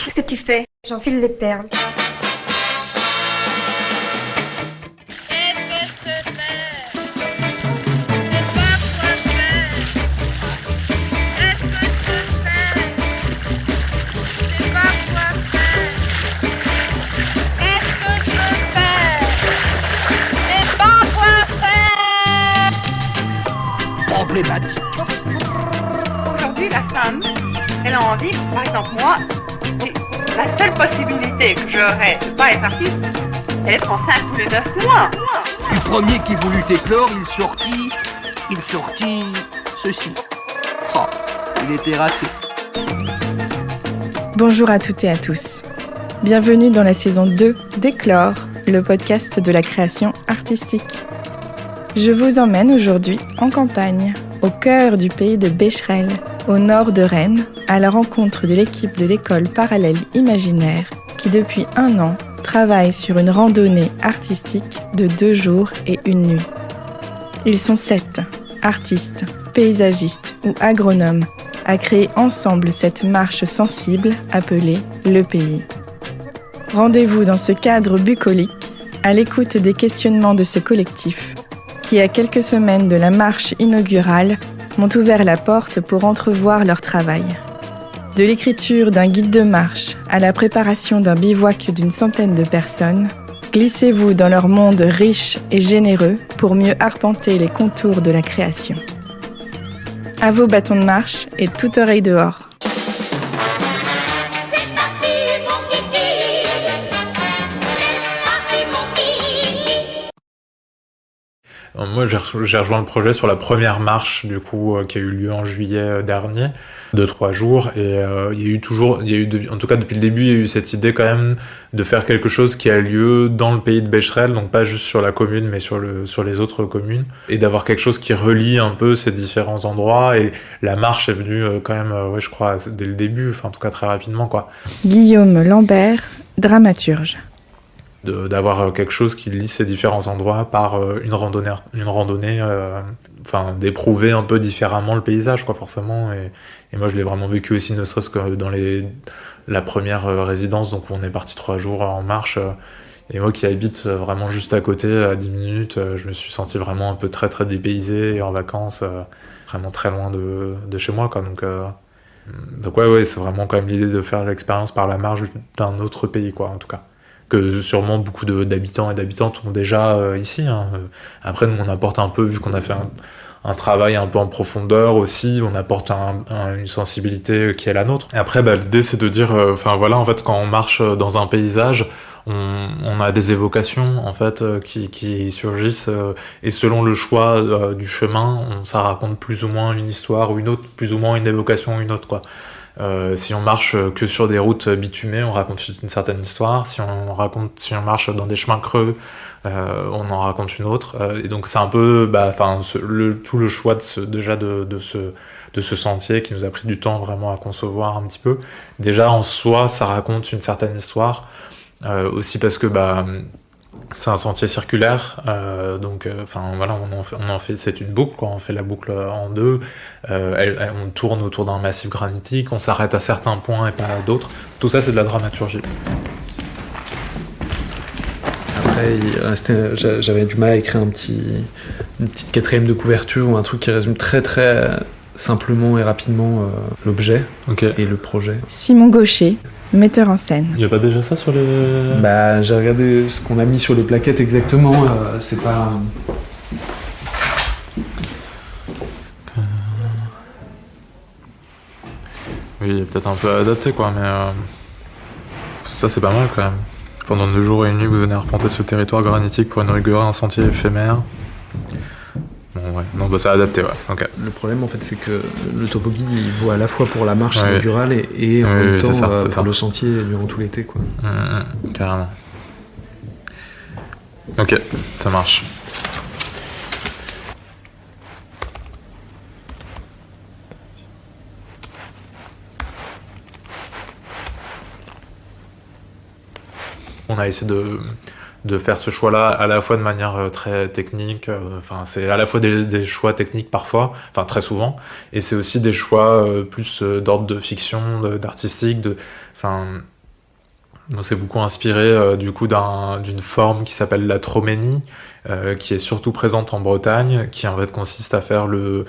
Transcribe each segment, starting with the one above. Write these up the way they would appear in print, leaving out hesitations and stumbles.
Qu'est-ce que tu fais? J'enfile les perles. Aujourd'hui, la femme, elle a envie, par exemple moi, la seule possibilité que j'aurais de pas être artiste, c'est d'être enceinte tous les 9 mois. Le premier qui voulut éclore, il sortit ceci. Oh, il était raté. Bonjour à toutes et à tous. Bienvenue dans la saison 2 d'Éclore, le podcast de la création artistique. Je vous emmène aujourd'hui en campagne, au cœur du pays de Becherel, au nord de Rennes, à la rencontre de l'équipe de l'école parallèle imaginaire qui depuis 1 an travaille sur une randonnée artistique de 2 jours et 1 nuit. Ils sont 7, artistes, paysagistes ou agronomes, à créer ensemble cette marche sensible appelée Le Pays. Rendez-vous dans ce cadre bucolique, à l'écoute des questionnements de ce collectif, qui, à quelques semaines de la marche inaugurale, m'ont ouvert la porte pour entrevoir leur travail. De l'écriture d'un guide de marche à la préparation d'un bivouac d'une centaine de personnes, glissez-vous dans leur monde riche et généreux pour mieux arpenter les contours de la création. À vos bâtons de marche et toute oreille dehors. Moi, j'ai rejoint le projet sur la première marche, du coup, qui a eu lieu en juillet dernier, de 3 jours, et en tout cas depuis le début, il y a eu cette idée quand même de faire quelque chose qui a lieu dans le pays de Becherel, donc pas juste sur la commune, mais sur les autres communes, et d'avoir quelque chose qui relie un peu ces différents endroits, et la marche est venue quand même, je crois, dès le début, enfin en tout cas très rapidement, quoi. Guillaume Lambert, dramaturge. D'avoir quelque chose qui lie ces différents endroits par une randonnée, d'éprouver un peu différemment le paysage, quoi, forcément. Et moi, je l'ai vraiment vécu aussi, ne serait-ce que dans la première résidence, donc où on est parti 3 jours en marche. Et moi qui habite vraiment juste à côté, à 10 minutes, je me suis senti vraiment un peu très très dépaysé et en vacances, vraiment très loin de chez moi, quoi. Donc ouais, c'est vraiment quand même l'idée de faire l'expérience par la marge d'un autre pays, quoi, en tout cas. Que sûrement beaucoup d'habitants et d'habitantes ont déjà ici. Après, nous, on apporte un peu, vu qu'on a fait un travail un peu en profondeur aussi, on apporte une sensibilité qui est la nôtre. Et après, l'idée, c'est de dire, en fait, quand on marche dans un paysage, on a des évocations, en fait, qui surgissent, et selon le choix du chemin, ça raconte plus ou moins une histoire ou une autre, plus ou moins une évocation ou une autre, quoi. Si on marche que sur des routes bitumées, on raconte une certaine histoire. Si on marche dans des chemins creux, on en raconte une autre. Et donc c'est un peu, tout le choix de ce sentier qui nous a pris du temps vraiment à concevoir un petit peu. Déjà en soi, ça raconte une certaine histoire. Aussi parce que c'est un sentier circulaire, on en fait, c'est une boucle, quoi. On fait la boucle en 2, on tourne autour d'un massif granitique, on s'arrête à certains points et pas à d'autres. Tout ça, c'est de la dramaturgie. Après, j'avais du mal à écrire une petite 4e de couverture ou un truc qui résume très très simplement et rapidement l'objet et le projet. Simon Gaucher, metteur en scène. Il n'y a pas déjà ça sur les... J'ai regardé ce qu'on a mis sur les plaquettes exactement, c'est pas... Oui, il est peut-être un peu adapté, quoi, mais... Ça, c'est pas mal, quand même. Pendant 2 jours et 1 nuit, vous venez arpenter ce territoire granitique pour inaugurer un sentier éphémère. Bon, ouais. Non, c'est adapté, ouais. Okay. Le problème, en fait, c'est que le topo guide, il vaut à la fois pour la marche inaugurale et en même temps pour le sentier durant tout l'été, quoi. Carrément. Ok, ça marche. On a essayé de faire ce choix-là à la fois de manière très technique, c'est à la fois des choix techniques parfois, enfin très souvent, et c'est aussi des choix plus d'ordre de fiction, d'artistique, on s'est beaucoup inspiré du coup d'une forme qui s'appelle la troménie, qui est surtout présente en Bretagne, qui en fait consiste à faire le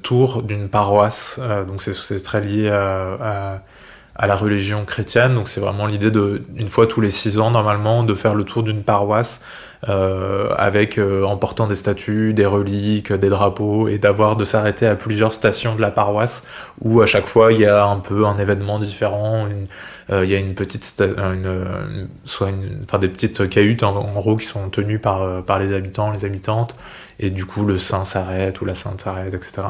tour d'une paroisse, donc c'est très lié à la religion chrétienne, donc c'est vraiment l'idée une fois tous les 6 ans normalement, de faire le tour d'une paroisse en portant des statues, des reliques, des drapeaux, et de s'arrêter à plusieurs stations de la paroisse où à chaque fois il y a un peu un événement différent, il y a une petite des petites cahutes en gros qui sont tenues par les habitants, les habitantes, et du coup le saint s'arrête ou la sainte s'arrête, etc.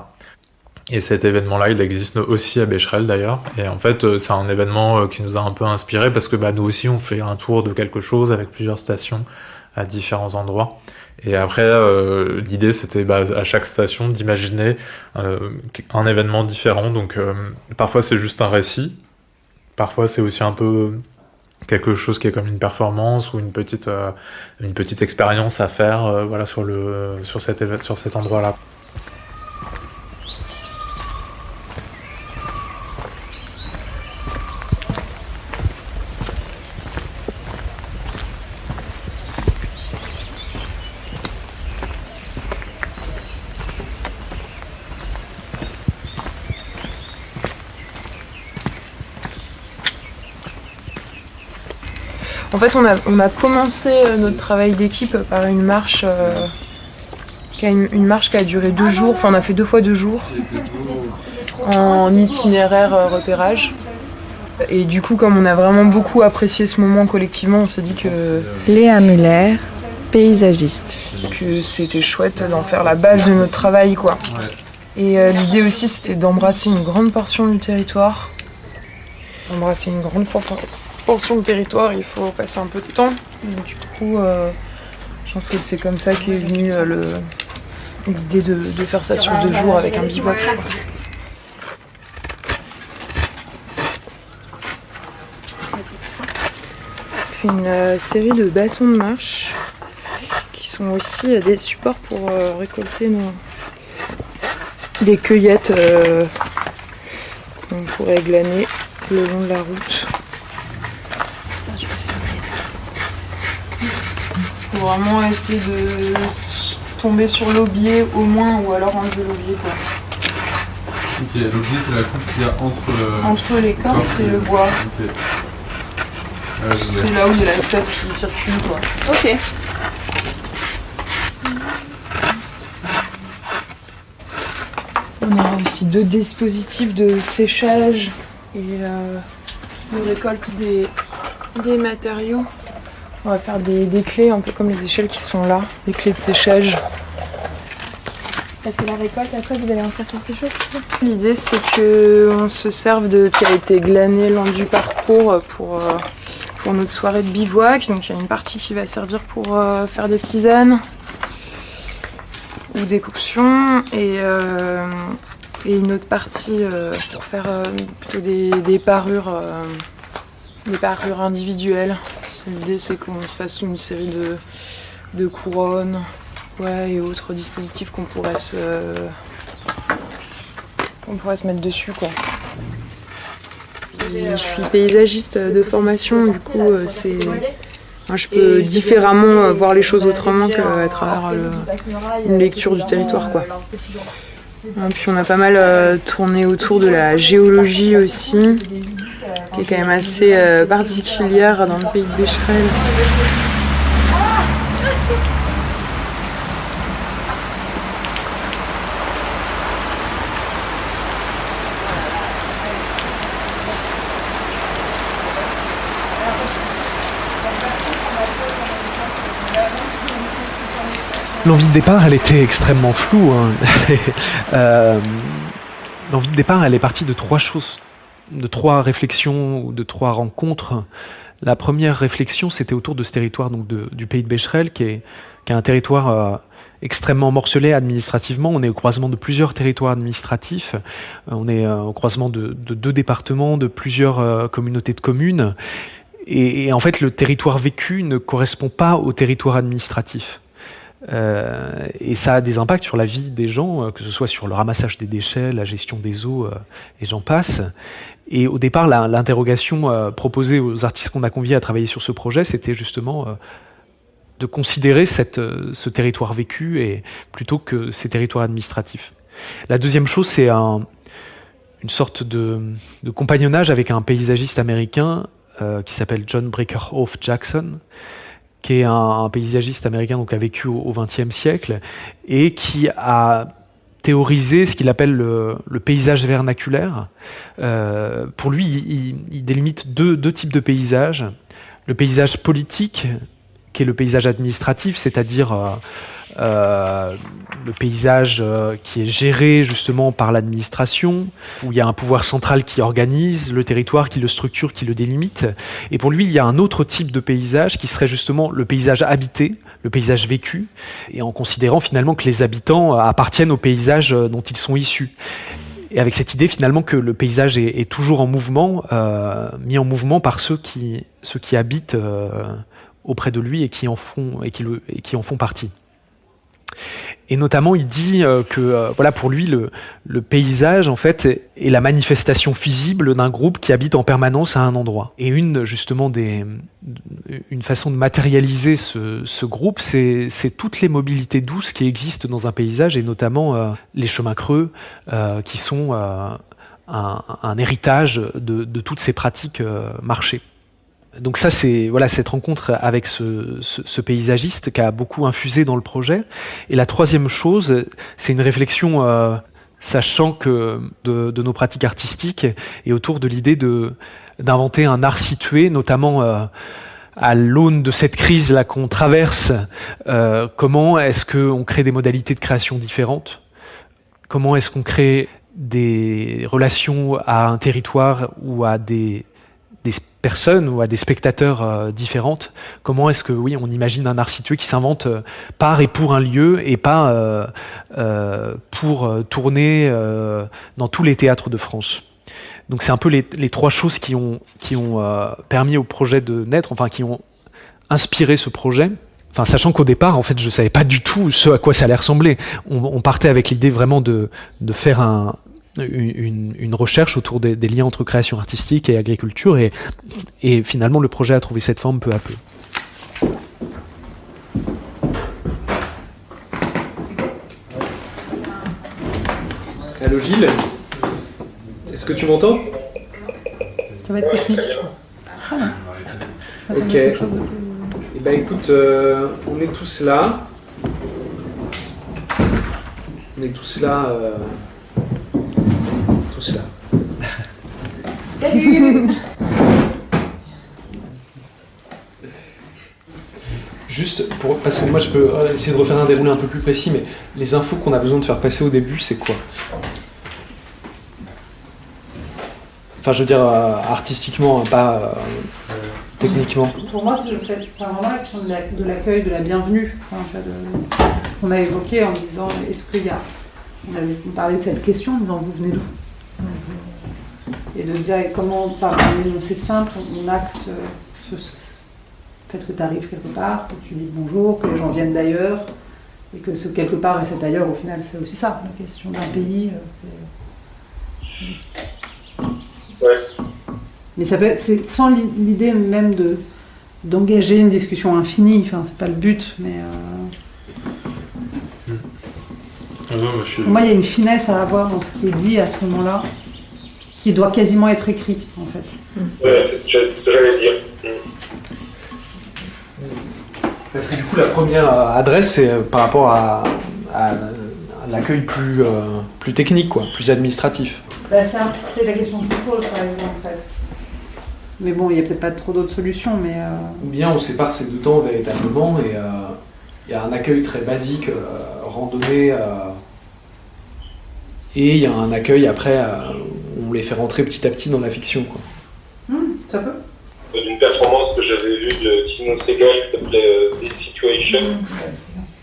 Et cet événement-là, il existe aussi à Becherel d'ailleurs. Et en fait, c'est un événement qui nous a un peu inspiré parce que nous aussi, on fait un tour de quelque chose avec plusieurs stations à différents endroits. Et après, l'idée, c'était à chaque station d'imaginer un événement différent. Donc, parfois, c'est juste un récit. Parfois, c'est aussi un peu quelque chose qui est comme une performance ou une petite expérience à faire sur cet endroit-là. En fait, on a commencé notre travail d'équipe par une marche qui a duré 2 jours. Enfin, on a fait 2 fois 2 jours en itinéraire repérage. Et du coup, comme on a vraiment beaucoup apprécié ce moment collectivement, on s'est dit que Léa Muller, paysagiste. Que c'était chouette d'en faire la base de notre travail, quoi. Et l'idée aussi, c'était d'embrasser une grande portion du territoire. Embrasser une grande portion de territoire, il faut passer un peu de temps. Donc, du coup, je pense que c'est comme ça qu'est venue l'idée de faire ça sur 2 jours avec un bivouac. On fait une série de bâtons de marche qui sont aussi des supports pour récolter des cueillettes qu'on pourrait glaner le long de la route. Faut vraiment essayer de tomber sur l'aubier au moins, ou alors enlever l'aubier, quoi. Ok, l'aubier c'est la coupe qu'il y a entre l'écorce et le bois. Okay. C'est là où il y a la sève qui circule, quoi. Ok. On aura aussi 2 dispositifs de séchage et de récolte des matériaux. On va faire des clés, un peu comme les échelles qui sont là, des clés de séchage. Parce que la récolte, après, vous allez en faire quelque chose? L'idée, c'est qu'on se serve de ce qui a été glané lors du parcours pour notre soirée de bivouac. Donc, il y a une partie qui va servir pour faire des tisanes ou des coctions, et une autre partie pour faire plutôt des parures individuelles. L'idée, c'est qu'on se fasse une série de couronnes, et autres dispositifs qu'on pourrait se mettre dessus, quoi. Je suis paysagiste de formation, du coup, je peux différemment voir les choses autrement qu'à travers une lecture du territoire, quoi. Puis on a pas mal tourné autour de la géologie aussi, qui est quand même assez particulière dans le pays de Becherel. L'envie de départ, elle était extrêmement floue. L'envie de départ, elle est partie de 3 choses, de 3 réflexions ou de 3 rencontres. La première réflexion, c'était autour de ce territoire, donc du pays de Becherel, qui est un territoire extrêmement morcelé administrativement. On est au croisement de plusieurs territoires administratifs. On est au croisement de 2 départements, de plusieurs communautés de communes. Et en fait, le territoire vécu ne correspond pas au territoire administratif. Et ça a des impacts sur la vie des gens, que ce soit sur le ramassage des déchets, la gestion des eaux, et j'en passe. Et au départ, l'interrogation proposée aux artistes qu'on a conviés à travailler sur ce projet, c'était justement de considérer ce territoire vécu et plutôt que ces territoires administratifs. La deuxième chose, c'est une sorte de compagnonnage avec un paysagiste américain qui s'appelle John Breckerhoff Jackson, qui est un paysagiste américain donc, qui a vécu au XXe siècle et qui a théorisé ce qu'il appelle le paysage vernaculaire. Pour lui, il délimite deux types de paysages. Le paysage politique, qui est le paysage administratif, c'est-à-dire le paysage qui est géré justement par l'administration, où il y a un pouvoir central qui organise le territoire, qui le structure, qui le délimite. Et pour lui, il y a un autre type de paysage qui serait justement le paysage habité, le paysage vécu, et en considérant finalement que les habitants appartiennent au paysage dont ils sont issus. Et avec cette idée finalement que le paysage est toujours en mouvement, mis en mouvement par ceux qui habitent auprès de lui et qui en font partie. Et notamment, il dit que voilà, pour lui, le paysage en fait est la manifestation visible d'un groupe qui habite en permanence à un endroit. Et une façon de matérialiser ce groupe, c'est toutes les mobilités douces qui existent dans un paysage, et notamment les chemins creux, qui sont un héritage de toutes ces pratiques marchées. Donc ça, c'est voilà, cette rencontre avec ce paysagiste qui a beaucoup infusé dans le projet. Et la troisième chose, c'est une réflexion, sachant que de nos pratiques artistiques, et autour de l'idée d'inventer un art situé, notamment à l'aune de cette crise là qu'on traverse. Comment est-ce qu'on crée des modalités de création différentes ? Comment est-ce qu'on crée des relations à un territoire ou à des personnes ou à des spectateurs différentes? Comment est-ce que on imagine un art situé qui s'invente par et pour un lieu et pas pour tourner dans tous les théâtres de France? Donc c'est un peu les trois choses qui ont permis au projet de naître, enfin qui ont inspiré ce projet. Enfin, sachant qu'au départ, en fait, je savais pas du tout ce à quoi ça allait ressembler. On partait avec l'idée vraiment de faire une recherche autour des liens entre création artistique et agriculture, et finalement le projet a trouvé cette forme peu à peu. Allô Gilles, est-ce que tu m'entends? Ça va être cosmique. Ok. Eh ben écoute, on est tous là. Juste parce que moi je peux essayer de refaire un déroulé un peu plus précis, mais les infos qu'on a besoin de faire passer au début, c'est quoi? Enfin, je veux dire artistiquement, pas techniquement. Pour moi, c'est vraiment la question de l'accueil, de la bienvenue. Ce qu'on a évoqué en disant, est-ce qu'il y a... On parlait de cette question, en disant, vous venez d'où? Et de dire comment, par un énoncé simple, on acte le fait que tu arrives quelque part, que tu dis bonjour, que les gens viennent d'ailleurs, et que ce quelque part et cet ailleurs, au final, c'est aussi ça, la question d'un pays. Ouais. Mais ça peut, c'est sans l'idée même d'engager une discussion infinie, enfin, c'est pas le but, mais... Pour moi, il y a une finesse à avoir dans ce qui est dit à ce moment-là, qui doit quasiment être écrit, en fait. Ouais, c'est ce que j'allais dire. Parce que du coup, la première adresse, c'est par rapport à l'accueil plus technique, quoi, plus administratif. Bah, c'est la question que je pose, par exemple, presque. Mais bon, il n'y a peut-être pas trop d'autres solutions, mais... Ou bien on sépare ces deux temps véritablement, et il y a un accueil très basique, randonnée, et il y a un accueil après, on les fait rentrer petit à petit dans la fiction, quoi. Ça peut. D'une performance que j'avais vue de Tino Segal qui s'appelait This Situation,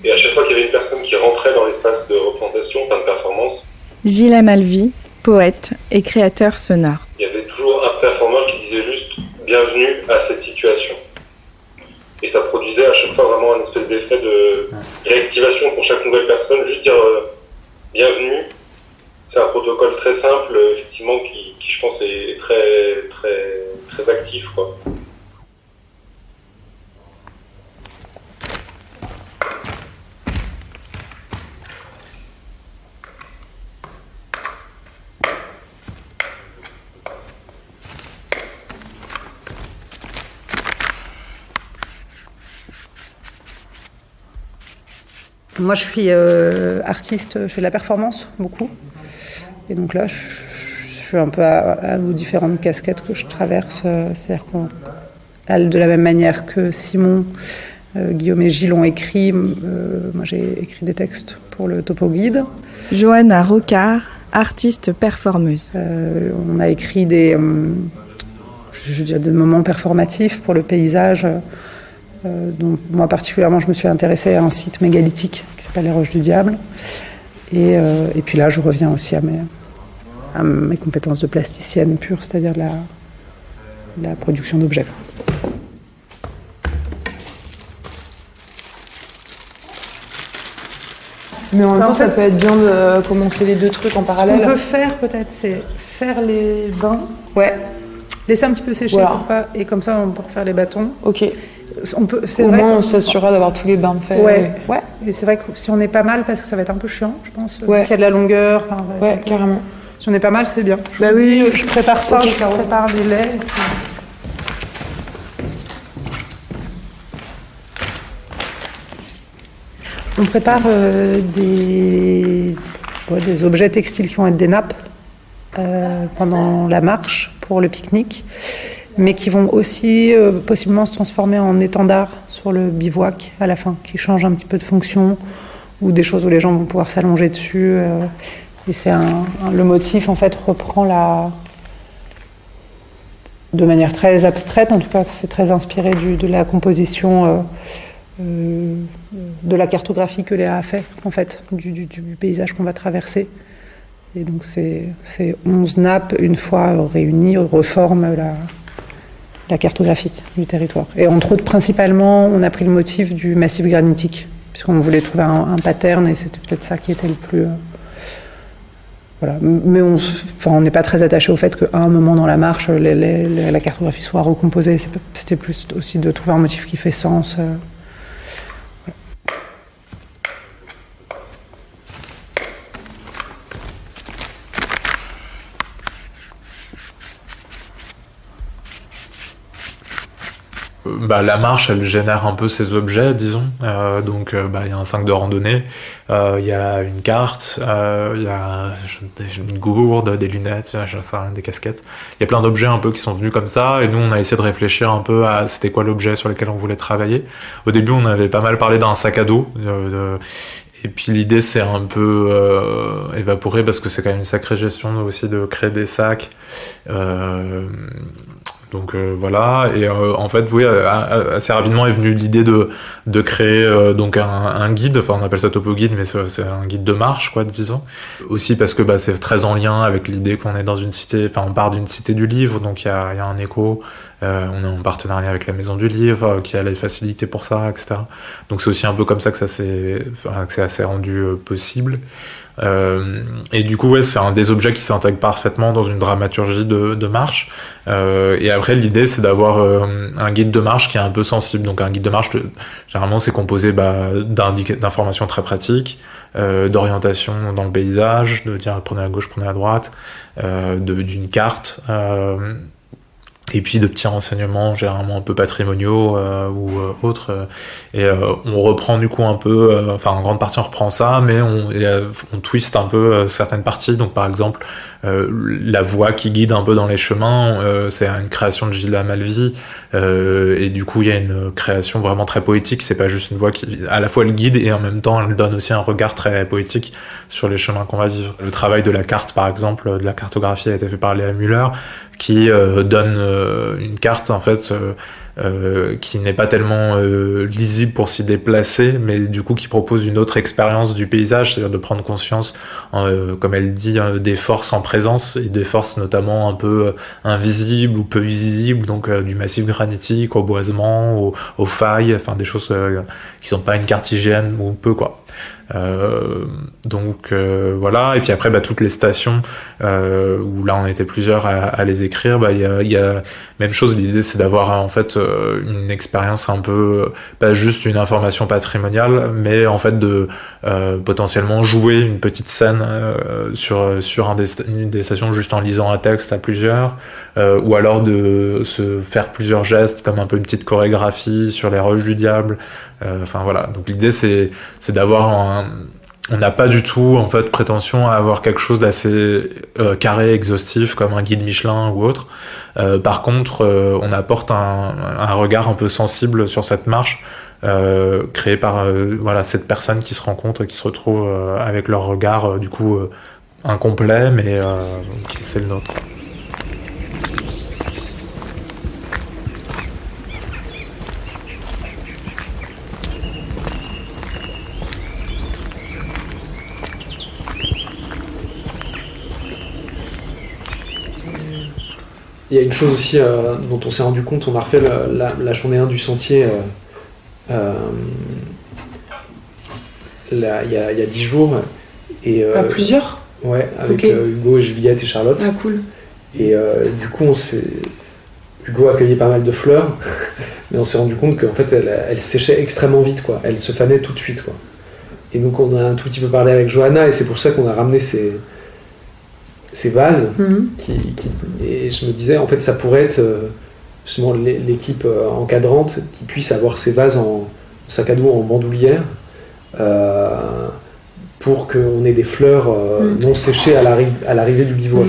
et à chaque fois qu'il y avait une personne qui rentrait dans l'espace de représentation, enfin de performance, Gilles Amalvi, poète et créateur sonore. il y avait toujours un performeur qui disait juste bienvenue à cette situation. Et ça produisait à chaque fois vraiment un espèce d'effet de réactivation pour chaque nouvelle personne, juste dire bienvenue. C'est un protocole très simple, effectivement, qui je pense est très, très, très actif, quoi. Moi, je suis artiste, je fais de la performance, beaucoup. Et donc là, je suis un peu à aux différentes casquettes que je traverse. C'est-à-dire de la même manière que Simon, Guillaume et Gilles ont écrit, moi j'ai écrit des textes pour le Topo Guide. Johanna Rocard, artiste performeuse. On a écrit des moments performatifs pour le paysage. Donc moi particulièrement, je me suis intéressée à un site mégalithique qui s'appelle les Roches du Diable. Et puis là, je reviens aussi à mes compétences de plasticienne pure, c'est-à-dire la production d'objets. Mais en même temps, ça peut être bien de commencer les deux trucs en parallèle. Ce qu'on peut faire peut-être, c'est faire les bains. Ouais. Laisser un petit peu sécher pour pas, et comme ça on peut refaire les bâtons. Ok. Au moins on s'assurera d'avoir tous les bains de fait. Ouais. Et c'est vrai que si on est pas mal, parce que ça va être un peu chiant, je pense. Ouais. Qu'il y a de la longueur. Ouais, carrément. Si on est pas mal, c'est bien. Oui. Je prépare ça, je prépare les laits. Et puis... On prépare des objets textiles qui vont être des nappes pendant la marche pour le pique-nique, mais qui vont aussi possiblement se transformer en étendard sur le bivouac à la fin, qui change un petit peu de fonction, ou des choses où les gens vont pouvoir s'allonger dessus. Et c'est le motif en fait reprend de manière très abstraite, en tout cas c'est très inspiré de la composition de la cartographie que Léa a fait en fait du paysage qu'on va traverser. Et donc ces 11 nappes, une fois réunies, reforment la cartographie du territoire. Et entre autres, principalement, on a pris le motif du massif granitique, puisqu'on voulait trouver un pattern, et c'était peut-être ça qui était le plus... Voilà. Mais on n'est pas très attaché au fait qu'à un moment dans la marche, la cartographie soit recomposée. C'était plus aussi de trouver un motif qui fait sens. La marche, elle génère un peu ces objets, disons. Donc, il y a un sac de randonnée, il y a une carte, il y a une gourde, des lunettes, des casquettes. Il y a plein d'objets un peu qui sont venus comme ça, et nous, on a essayé de réfléchir un peu à c'était quoi l'objet sur lequel on voulait travailler. Au début, on avait pas mal parlé d'un sac à dos, et puis l'idée s'est un peu évaporée parce que c'est quand même une sacrée gestion aussi de créer des sacs. Donc voilà, et en fait oui, assez rapidement est venue l'idée de créer donc un guide, enfin on appelle ça Topo Guide, mais c'est un guide de marche quoi, disons. Aussi parce que c'est très en lien avec l'idée qu'on est dans une cité, enfin on part d'une cité du livre, donc il y a un écho, on est en partenariat avec la maison du livre, qui a les facilités pour ça, etc. Donc c'est aussi un peu comme ça que ça s'est rendu possible. Et du coup c'est un des objets qui s'intègre parfaitement dans une dramaturgie de marche, et après l'idée c'est d'avoir un guide de marche qui est un peu sensible. Donc un guide de marche généralement c'est composé d'informations très pratiques, d'orientation dans le paysage, de dire prenez à gauche, prenez à droite, d'une carte, et puis de petits renseignements généralement un peu patrimoniaux ou autres, et on reprend du coup un peu, en grande partie on reprend ça, mais on twist un peu certaines parties. Donc par exemple la voie qui guide un peu dans les chemins, c'est une création de Gilles Malvy, et du coup il y a une création vraiment très poétique. C'est pas juste une voie qui à la fois elle guide et en même temps elle donne aussi un regard très poétique sur les chemins qu'on va vivre. Le travail de la carte par exemple, de la cartographie, a été fait par Léa Müller, qui donne une carte en fait qui n'est pas tellement lisible pour s'y déplacer, mais du coup qui propose une autre expérience du paysage, c'est-à-dire de prendre conscience, comme elle dit, des forces en présence, et des forces notamment un peu invisibles ou peu visibles, donc du massif granitique au boisement, aux failles, enfin des choses qui sont pas une carte IGN ou peu quoi. Donc voilà, et puis après toutes les stations où là on était plusieurs à les écrire, il y a même chose, l'idée c'est d'avoir en fait une expérience un peu, pas juste une information patrimoniale, mais en fait de potentiellement jouer une petite scène sur une des stations juste en lisant un texte à plusieurs, ou alors de se faire plusieurs gestes comme un peu une petite chorégraphie sur les roches du diable. Enfin voilà, donc l'idée c'est d'avoir on n'a pas du tout en fait prétention à avoir quelque chose d'assez carré, exhaustif comme un guide Michelin ou autre. Par contre, on apporte un regard un peu sensible sur cette marche créée par cette personne qui se rencontre et qui se retrouve avec leur regard du coup incomplet, mais c'est le nôtre. Il y a une chose aussi dont on s'est rendu compte, on a refait la journée 1 du sentier il y a 10 jours. Et, plusieurs ? Ouais, avec Hugo, Juliette et Charlotte. Ah cool. Et du coup, Hugo accueillait pas mal de fleurs, mais on s'est rendu compte qu'en fait, elle séchait extrêmement vite, quoi. Elle se fanait tout de suite, quoi. Et donc, on a un tout petit peu parlé avec Johanna, et c'est pour ça qu'on a ramené ces vases, et je me disais, en fait, ça pourrait être justement l'équipe encadrante qui puisse avoir ces vases en sac à dos, en bandoulière, pour qu'on ait des fleurs non séchées à l'arrivée du bivouac.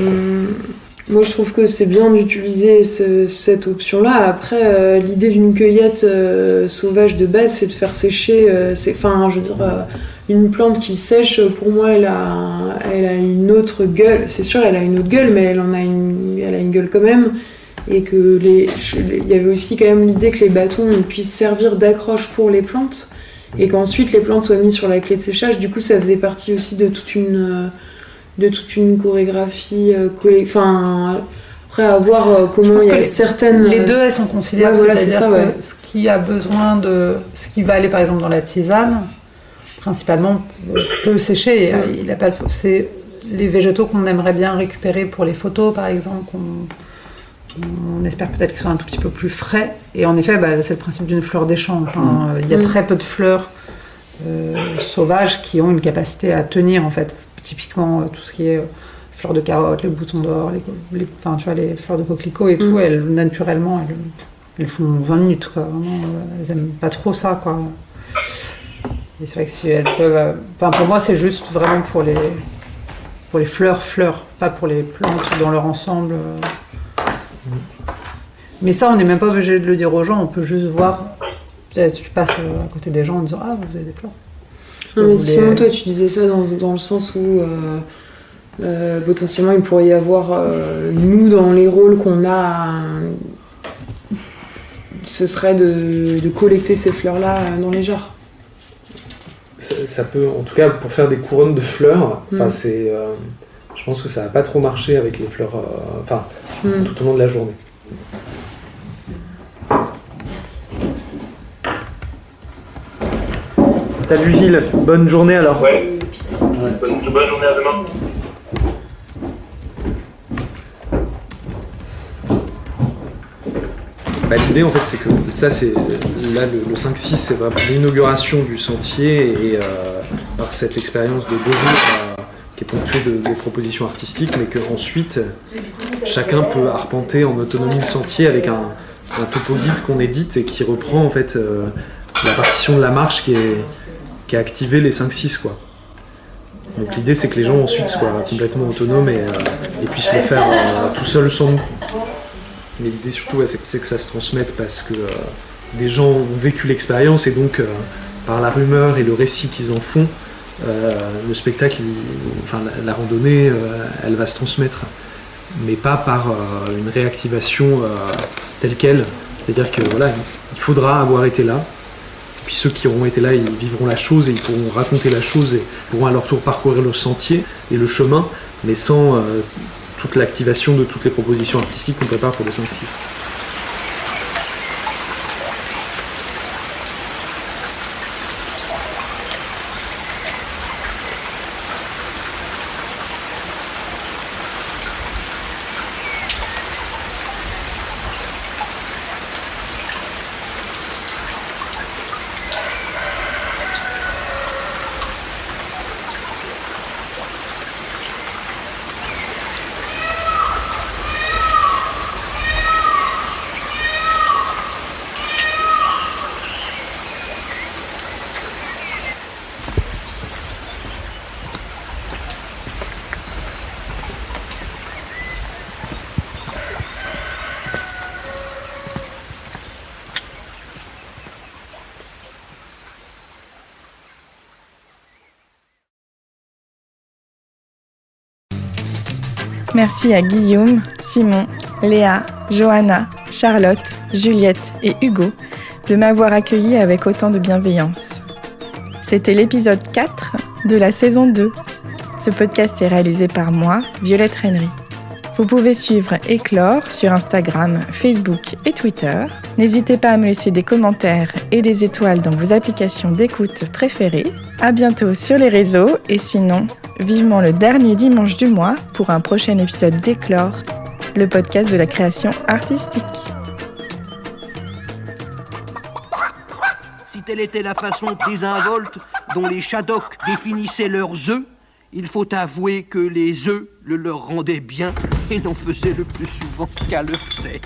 Moi, je trouve que c'est bien d'utiliser cette option-là. Après, l'idée d'une cueillette sauvage de base, c'est de faire sécher. Une plante qui sèche, pour moi, elle a une autre gueule. C'est sûr, elle a une autre gueule, mais elle a une gueule quand même. Et que il y avait aussi quand même l'idée que les bâtons puissent servir d'accroche pour les plantes, et qu'ensuite les plantes soient mises sur la clé de séchage. Du coup, ça faisait partie aussi de toute une chorégraphie. Après, à voir comment il y a certaines. Les deux, elles sont conciliables. Ouais, voilà, c'est-à-dire ça, ouais. que ce qui a besoin ce qui va aller par exemple dans la tisane, principalement peut sécher. Il a pas c'est les végétaux qu'on aimerait bien récupérer pour les photos, par exemple. On espère peut-être qu'ils soient un tout petit peu plus frais. Et en effet, c'est le principe d'une fleur d'échange. Il y a très peu de fleurs sauvages qui ont une capacité à tenir, en fait. Typiquement, tout ce qui est fleurs de carottes, les boutons d'or, les fleurs de coquelicots et tout, elles, naturellement, elles font 20 minutes, quoi. Vraiment, elles aiment pas trop ça, quoi. Et c'est vrai que si elles peuvent... pour moi, c'est juste vraiment pour les fleurs, pas pour les plantes dans leur ensemble. Mais ça, on n'est même pas obligé de le dire aux gens, on peut juste voir. Tu passes à côté des gens en disant « Ah, vous avez des fleurs ». Non, mais sinon, toi, tu disais ça dans le sens où potentiellement il pourrait y avoir nous dans les rôles qu'on a, ce serait de collecter ces fleurs-là dans les jarres. Ça peut, en tout cas, pour faire des couronnes de fleurs, je pense que ça va pas trop marcher avec les fleurs, tout au long de la journée. Salut Gilles, bonne journée alors. Ouais. Bonne journée, à demain. L'idée en fait c'est que ça c'est là le 5-6 c'est vraiment l'inauguration du sentier et par cette expérience de 2 jours qui est ponctuée de propositions artistiques, mais qu'ensuite chacun peut arpenter en autonomie le sentier avec un topo guide qu'on édite et qui reprend en fait la partition de la marche qui a activé les 5-6 quoi. Donc l'idée c'est que les gens ensuite soient complètement autonomes et puissent le faire tout seuls sans nous. Mais l'idée surtout c'est que ça se transmette parce que des gens ont vécu l'expérience et donc par la rumeur et le récit qu'ils en font, le spectacle, la randonnée, elle va se transmettre. Mais pas par une réactivation telle quelle C'est-à-dire que voilà, il faudra avoir été là. Puis ceux qui auront été là, ils vivront la chose et ils pourront raconter la chose et pourront à leur tour parcourir le sentier et le chemin, mais sans toute l'activation de toutes les propositions artistiques qu'on prépare pour le 5-6. Merci à Guillaume, Simon, Léa, Johanna, Charlotte, Juliette et Hugo de m'avoir accueilli avec autant de bienveillance. C'était l'épisode 4 de la saison 2. Ce podcast est réalisé par moi, Violette Rennery. Vous pouvez suivre Éclore sur Instagram, Facebook et Twitter. N'hésitez pas à me laisser des commentaires et des étoiles dans vos applications d'écoute préférées. À bientôt sur les réseaux et sinon, vivement le dernier dimanche du mois pour un prochain épisode d'Éclore, le podcast de la création artistique. Si telle était la façon désinvolte dont les Shadocks définissaient leurs œufs, il faut avouer que les œufs le leur rendaient bien et n'en faisaient le plus souvent qu'à leur tête.